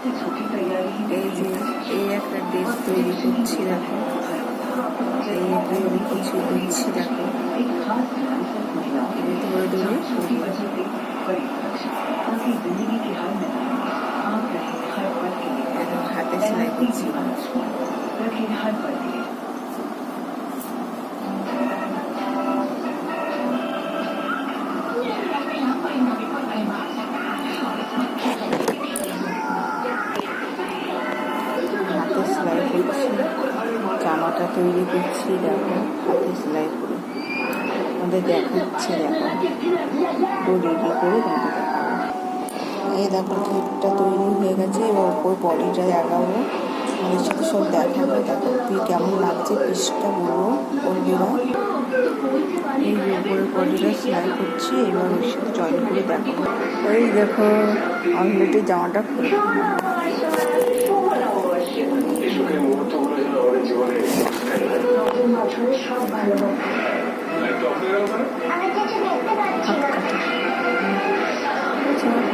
এই যে এই একটা ড্রেস তৈরি করছি, দেখো এই তৈরি কিছু দিচ্ছি, দেখো ধরে ধরে হাতে সেলাই করছি। হাতে সেলাই করছি, জামাটা তৈরি করছি, দেখো হাতে সেলাই করে আমাদের দেখাচ্ছি, দেখো রেডি করে তোমাকে দেখাবো। এই দেখো কেকটা তৈরি হয়ে গেছে, এবার ওপর বডিটা লাগাবো, আমাদের সাথে সব দেখাবো। দেখো কেমন লাগছে পিসটা বলবো বন্ধুরা। এই উপরের বডিটা সেলাই করছি, এবার ওর সাথে জয়েন করে দেখাবো। এই দেখো অলরেডি জামাটা খুলে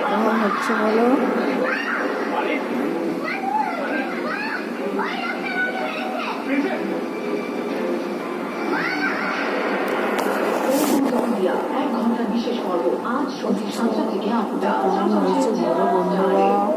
কেমন হচ্ছে বলো। কেমন হয়েছে বলো বন্ধুরা।